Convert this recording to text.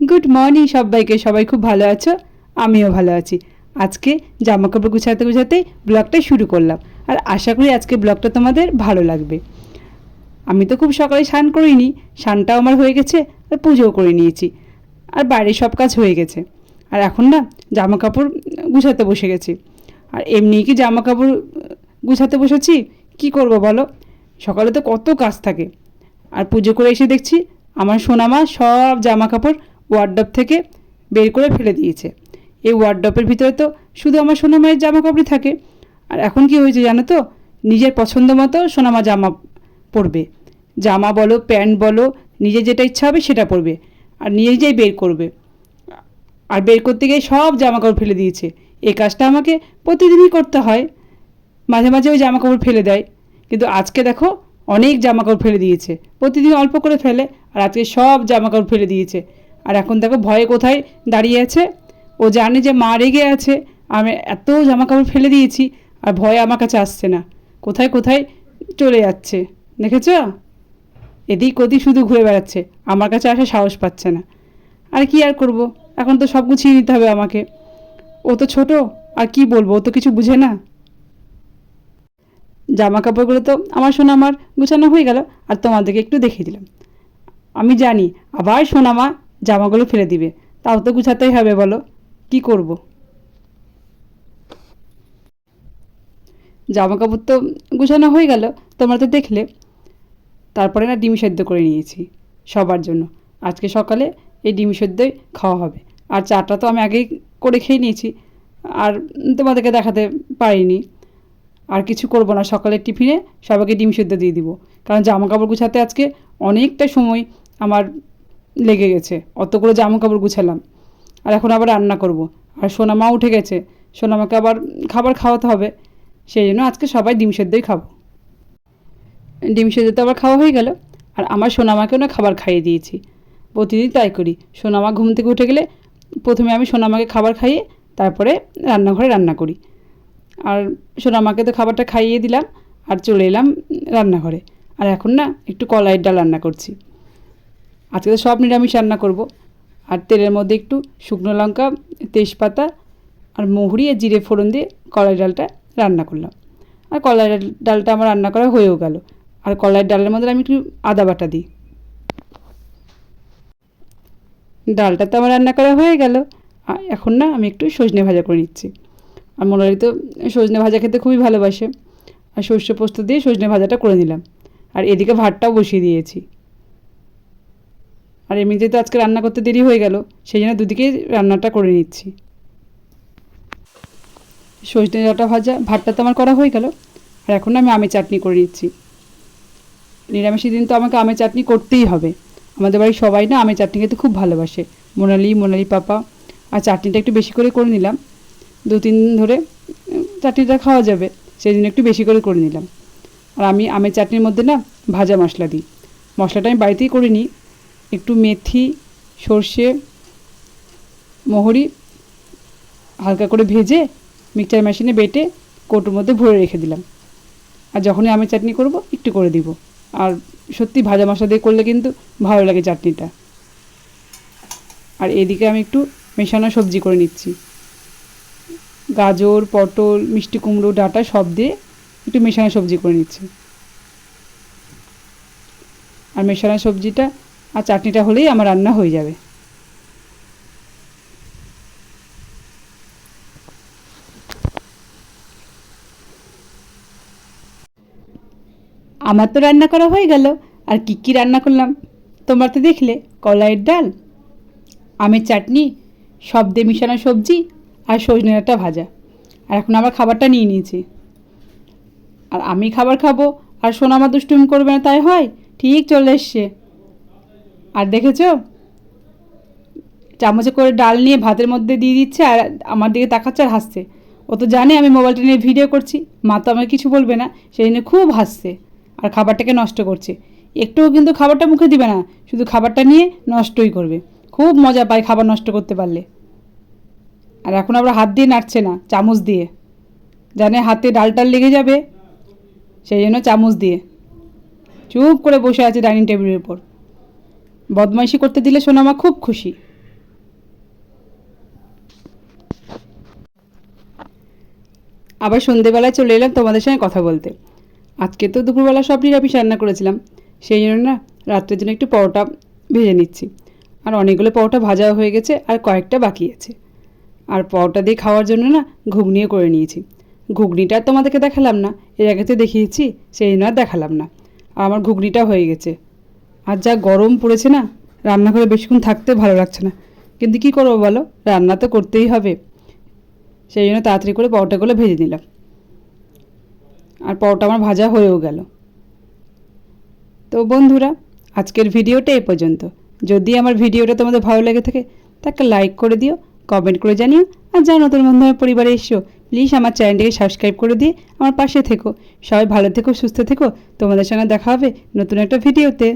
Good morning সবাইকে। সবাই খুব ভালো আছো? আমিও ভালো আছি। আজকে জামা কাপড় গুছাতে গুছাতে ব্লগটা শুরু করলাম, আর আশা করি আজকে ব্লগটা তোমাদের ভালো লাগবে। আমি তো খুব সকালে স্নান করিনি, স্নানটাও আমার হয়ে গেছে, আর পুজোও করে নিয়েছি, আর বাইরের সব কাজ হয়ে গেছে। আর এখন না জামা কাপড় গুছাতে বসে গেছি। আর এমনি কি জামা কাপড় গুছাতে বসেছি, কি করব বলো? সকালে তো কত কাজ থাকে। আর পুজো করে এসে দেখছি আমার সোনামা সব জামা কাপড় ওয়ার্ডরোব থেকে বের করে ফেলে দিয়েছে। এই ওয়ার্ডরোবের ভিতরে তো শুধু আমার সোনামায়ের জামা কাপড়ই থাকে। আর এখন কি হয়েছে জানো তো, নিজের পছন্দ মতো সোনামা জামা পরবে। জামা বলো, প্যান্ট বলো, নিজের যেটা ইচ্ছা হবে সেটা পরবে, আর নিজেই বের করবে। আর বের করতে গিয়ে সব জামা কাপড় ফেলে দিয়েছে। এই কাজটা আমাকে প্রতিদিনই করতে হয়। মাঝে মাঝে ওই জামা কাপড় ফেলে দেয়, কিন্তু আজকে দেখো অনেক জামা কাপড় ফেলে দিয়েছে। প্রতিদিন অল্প করে ফেলে, আর আজকে সব জামা কাপড় ফেলে দিয়েছে। আর এখন দেখো ভয়ে কোথায় দাঁড়িয়ে আছে। ও জানে যে মা রেগে আছে, আমি এত জামা কাপড় ফেলে দিয়েছি, আর ভয়ে আমার কাছে আসছে না, কোথায় কোথায় চলে যাচ্ছে। দেখেছ? এদিক ওদিক শুধু ঘুরে বেড়াচ্ছে, আমার কাছে আসার সাহস পাচ্ছে না। আর কি আর করব, এখন তো সব গুছিয়ে নিতে হবে আমাকে। ও তো ছোট, আর কি বলবো, ও তো কিছু বুঝে না। জামা কাপড়গুলো তো আমার সোনামার গুছানো হয়ে গেল, আর তোমাদেরকে একটু দেখিয়ে দিলাম। আমি জানি আবার সোনামা জামাগুলো ফেলে দিবে, তাও তো গুছাতেই হবে, বলো কি করব। জামা কাপড় তো গুছানো হয়ে গেল, তোমরা তো দেখলে। তারপরে না ডিম সেদ্ধ করে নিয়েছি সবার জন্য। আজকে সকালে এই ডিম সেদ্ধই খাওয়া হবে। আর চাটা তো আমি আগেই করে খেয়ে নিয়েছি, আর তোমাদেরকে দেখাতে পারিনি। আর কিছু করব না, সকালের টিফিনে সবাইকে ডিম সেদ্ধ দিয়ে দিব। কারণ জামা কাপড় গুছাতে আজকে অনেকটা সময় আমার লেগে গেছে, অতগুলো জামা কাপড় গুছালাম। আর এখন আবার রান্না করব। আর সোনামা উঠে গেছে, সোনামাকে আবার খাবার খাওয়াতে হবে। সেই জন্য আজকে সবাই ডিম সেদ্ধই খাবো। ডিম সেদ্ধ তো আবার খাওয়া হয়ে গেল। আর আমার সোনামাকেও না খাবার খাইয়ে দিয়েছি। প্রতিদিন তাই করি। সোনামা ঘুম থেকে উঠে গেলে প্রথমে আমি সোনামাকে খাবার খাইয়ে তারপরে রান্নাঘরে রান্না করি। আর সোনামাকে তো খাবারটা খাইয়ে দিলাম, আর চলে এলাম রান্নাঘরে। আর এখন না একটু কলাইয়ের ডাল রান্না করছি। আজকে তো সব নিরামিষ রান্না করব। আর তেলের মধ্যে একটু শুকনো লঙ্কা, তেজপাতা আর মৌরি আর জিরে ফোড়ন দিয়ে কলাই ডালটা রান্না করলাম। আর কলাই ডালটা আমার রান্না করা হয়েও গেল। আর কলাইয়ের ডালের মধ্যে আমি একটু আদা বাটা দিই। ডালটা তো আমার রান্না করা হয়ে গেল। এখন না আমি একটু সজনে ভাজা করে নিচ্ছি। আর মোনালি তো সজনে ভাজা খেতে খুবই ভালোবাসে, আর সর্ষে পোস্ত দিয়ে সজনে ভাজাটা করে নিলাম। আর এদিকে ভাতটাও বসিয়ে দিয়েছি। আর এমনিতে তো আজকে রান্না করতে দেরি হয়ে গেল, সেই জন্য দুদিকেই রান্নাটা করে নিচ্ছি। সজনে ডাঁটা ভাজা ভাতটা তো আমার করা হয়ে গেল। আর এখন আমি আমের চাটনি করে নিচ্ছি। নিরামিষের দিন তো আমাকে আমের চাটনি করতেই হবে। আমাদের বাড়ির সবাই না আমের চাটনি খেতে খুব ভালোবাসে, মোনালি পাপা। আর চাটনিটা একটু বেশি করে নিলাম, 2-3 দিন ধরে চাটনিটা খাওয়া যাবে, সেই জন্য একটু বেশি করে নিলাম। আর আমি আমের চাটনির মধ্যে না ভাজা মশলা দিই। মশলাটা আমি বাড়িতেই করে নিই। একটু মেথি, সর্ষে, মৌরি হালকা করে ভেজে মিক্সচার মেশিনে বেটে কৌটোর মধ্যে ভরে রেখে দিলাম। আর যখনই আমের চাটনি করব একটু করে দিব। আর সত্যি ভাজা মশলা দিয়ে করলে কিন্তু ভালো লাগে চাটনিটা। আর এদিকে আমি একটু মেশানো সবজি করে নিচ্ছি। গাজর, পটল, মিষ্টি কুমড়ো, ডাঁটা সব দিয়ে একটু মেশানো সবজি করে নিচ্ছি। আর মেশানো সবজিটা আর চাটনিটা হলেই আমার রান্না হয়ে যাবে। আমার তো রান্না করা হয়ে গেল। আর কী কী রান্না করলাম তোমরা তো দেখলে। কলাইয়ের ডাল, আমের চাটনি, সব দিয়ে মিশানো সবজি, আর সজনে ডাঁটা ভাজা। আর এখন আমার খাবারটা নিয়ে নিয়েছি। আর আমি খাবার খাবো আর সোনামা দুষ্টুমি করবে না তাই হয়? ঠিক চলে এসছে। আর দেখেছো, চামচে করে ডাল নিয়ে ভাতের মধ্যে দিয়ে দিচ্ছে, আর আমার দিকে তাকাচ্ছে আর হাসছে। ও তো জানে আমি মোবাইলটা নিয়ে ভিডিও করছি, মা তো আমাকে কিছু বলবে না, সেই জন্য খুব হাসছে আর খাবারটাকে নষ্ট করছে। একটুও কিন্তু খাবারটা মুখে দিবে না, শুধু খাবারটা নিয়ে নষ্টই করবে। খুব মজা পায় খাবার নষ্ট করতে পারলে। আর এখন আবার হাত দিয়ে নাড়ছে না, চামচ দিয়ে, জানে হাতে ডাল টাল লেগে যাবে, সেই জন্য চামচ দিয়ে চুপ করে বসে আছে ডাইনিং টেবিলের উপর। বদমাইশি করতে দিলে সোনামা খুব খুশি। আবার সন্ধেবেলায় চলে এলাম তোমাদের সঙ্গে কথা বলতে। আজকে তো দুপুরবেলা সব নিরামিষ রান্না করেছিলাম, সেই জন্য না রাত্রের জন্য একটু পরোটা ভেজে নিচ্ছি। আর অনেকগুলো পরোটা ভাজাও হয়ে গেছে, আর কয়েকটা বাকি আছে। আর পরোটা দিয়ে খাওয়ার জন্য না ঘুগনিও করে নিয়েছি। ঘুগনিটা আর তোমাদেরকে দেখালাম না, এর আগে তো দেখিয়েছি, সেই জন্য আর দেখালাম না। আর আমার ঘুগনিটা হয়ে গেছে। আর যা গরম পড়েছে না, রান্না করে বেশিক্ষণ থাকতে ভালো লাগছে না, কিন্তু কী করবো বলো, রান্না তো করতেই হবে। সেই জন্য তাড়াতাড়ি করে পরোটাগুলো ভেজে নিলাম। আর পরোটা আমার ভাজা হয়েও গেল। তো বন্ধুরা, আজকের ভিডিওটা এই পর্যন্ত। যদি আমার ভিডিওটা তোমাদের ভালো লেগে থাকে তাকে লাইক করে দিও, কমেন্ট করে জানিও। আর যা নতুন বন্ধু আমার পরিবারে এসো, প্লিজ আমার চ্যানেলটিকে সাবস্ক্রাইব করে দিয়ে আমার পাশে থেকো। সবাই ভালো থেকো, সুস্থ থেকো। তোমাদের সঙ্গে দেখা হবে নতুন একটা ভিডিওতে।